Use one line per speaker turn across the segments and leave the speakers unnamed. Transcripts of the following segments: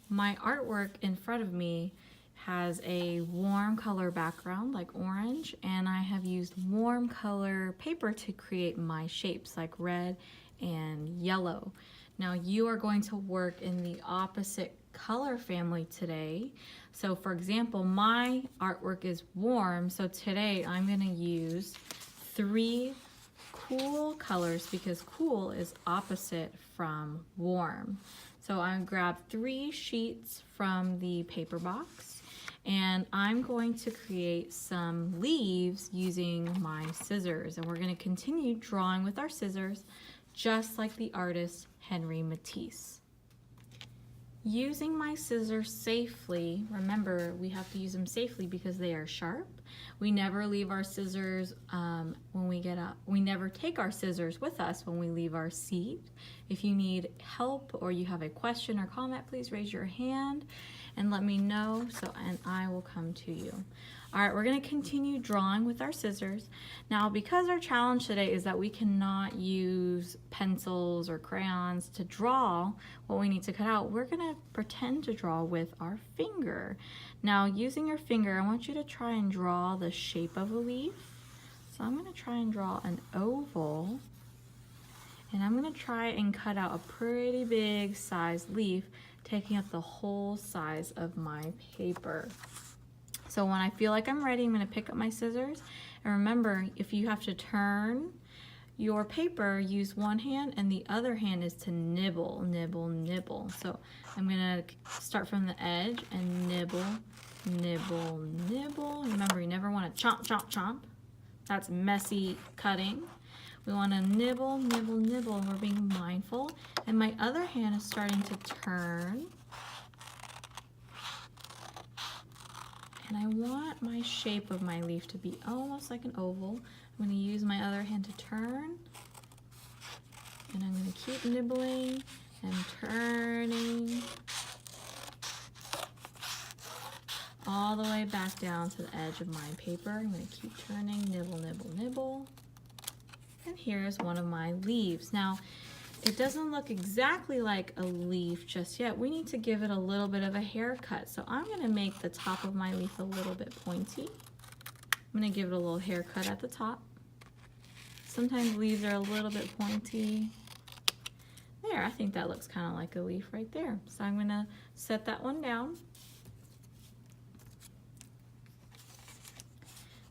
My artwork in front of me has a warm color background like orange, and I have used warm color paper to create my shapes like red and yellow. Now you are going to work in the opposite color family today. So for example, my artwork is warm, so today I'm going to use 3 cool colors because cool is opposite from warm. So I'm going to grab 3 sheets from the paper box, and I'm going to create some leaves using my scissors. And we're going to continue drawing with our scissors just like the artist Henry Matisse. Using my scissors safely, remember we have to use them safely because they are sharp. We never leave our scissors when we get up. We never take our scissors with us when we leave our seat. If you need help or you have a question or comment, please raise your hand and let me know, and I will come to you. All right, we're gonna continue drawing with our scissors. Now, because our challenge today is that we cannot use pencils or crayons to draw what we need to cut out, we're gonna pretend to draw with our finger. Now, using your finger, I want you to try and draw the shape of a leaf. So I'm gonna try and draw an oval, and I'm gonna try and cut out a pretty big sized leaf, taking up the whole size of my paper. So when I feel like I'm ready, I'm gonna pick up my scissors. And remember, if you have to turn your paper, use one hand, and the other hand is to nibble, nibble, nibble. So I'm gonna start from the edge and nibble, nibble, nibble. Remember, you never wanna chomp, chomp, chomp. That's messy cutting. We wanna nibble, nibble, nibble, and we're being mindful. And my other hand is starting to turn. And I want my shape of my leaf to be almost like an oval. I'm going to use my other hand to turn. And I'm going to keep nibbling and turning all the way back down to the edge of my paper. I'm going to keep turning, nibble, nibble, nibble. And here's one of my leaves. Now, it doesn't look exactly like a leaf just yet. We need to give it a little bit of a haircut. So I'm gonna make the top of my leaf a little bit pointy. I'm gonna give it a little haircut at the top. Sometimes leaves are a little bit pointy. There, I think that looks kind of like a leaf right there. So I'm gonna set that one down.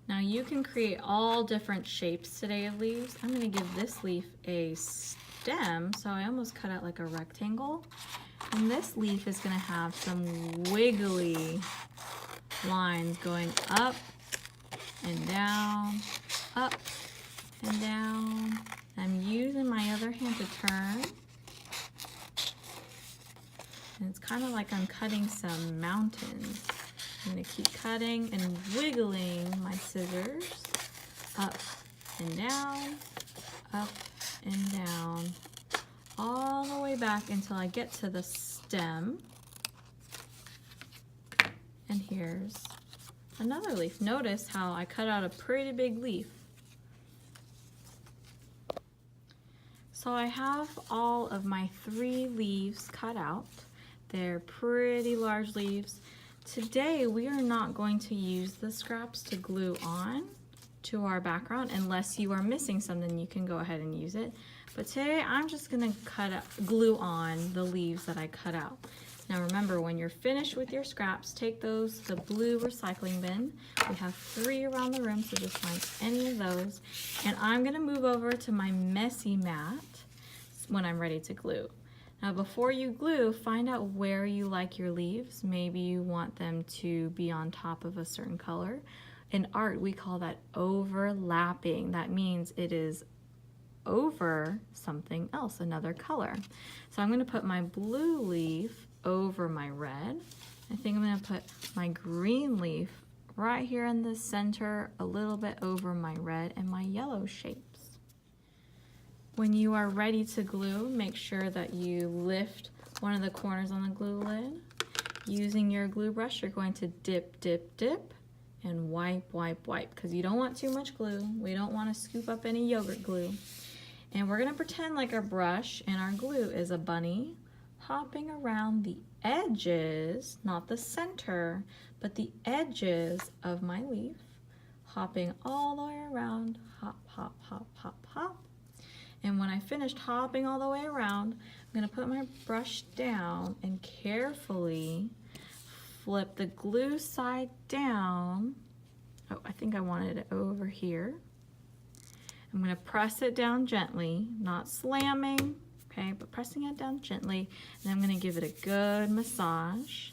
Now you can create all different shapes today of leaves. I'm gonna give this leaf a stem, so I almost cut out like a rectangle. And this leaf is gonna have some wiggly lines going up and down, up and down. I'm using my other hand to turn. And it's kind of like I'm cutting some mountains. I'm gonna keep cutting and wiggling my scissors up and down, up and down, all the way back until I get to the stem. And here's another leaf. Notice how I cut out a pretty big leaf. So I have all of my 3 leaves cut out. They're pretty large leaves. Today we are not going to use the scraps to glue on to our background unless you are missing something. You can go ahead and use it. But today I'm just gonna glue on the leaves that I cut out. Now remember, when you're finished with your scraps, take those to the blue recycling bin. We have 3 around the room, so just find any of those. And I'm gonna move over to my messy mat when I'm ready to glue. Now before you glue, find out where you like your leaves. Maybe you want them to be on top of a certain color. In art, we call that overlapping. That means it is over something else, another color. So I'm gonna put my blue leaf over my red. I think I'm gonna put my green leaf right here in the center, a little bit over my red and my yellow shapes. When you are ready to glue, make sure that you lift one of the corners on the glue lid. Using your glue brush, you're going to dip, dip, dip, and wipe, wipe, wipe, because you don't want too much glue. We don't want to scoop up any yogurt glue. And we're gonna pretend like our brush and our glue is a bunny hopping around the edges, not the center, but the edges of my leaf, hopping all the way around, hop, hop, hop, hop, hop. And when I finished hopping all the way around, I'm gonna put my brush down and carefully flip the glue side down. Oh, I think I wanted it over here. I'm gonna press it down gently, not slamming, okay, but pressing it down gently, and I'm gonna give it a good massage.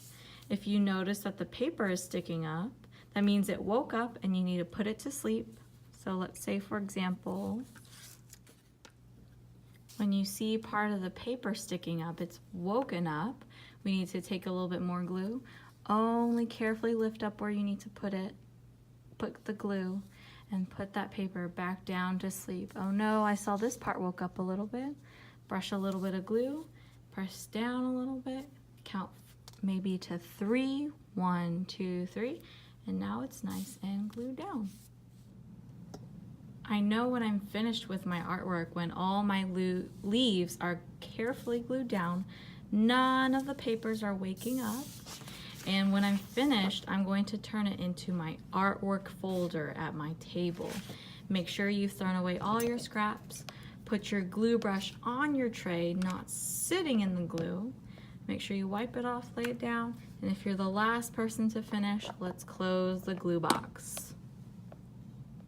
If you notice that the paper is sticking up, that means it woke up and you need to put it to sleep. So let's say, for example, when you see part of the paper sticking up, it's woken up. We need to take a little bit more glue. Only carefully lift up where you need to put it, put the glue, and put that paper back down to sleep. Oh no, I saw this part woke up a little bit. Brush a little bit of glue, press down a little bit, count maybe to 3, 1, 2, 3, and now it's nice and glued down. I know when I'm finished with my artwork, when all my leaves are carefully glued down, none of the papers are waking up. And when I'm finished, I'm going to turn it into my artwork folder at my table. Make sure you've thrown away all your scraps. Put your glue brush on your tray, not sitting in the glue. Make sure you wipe it off, lay it down, and if you're the last person to finish, let's close the glue box.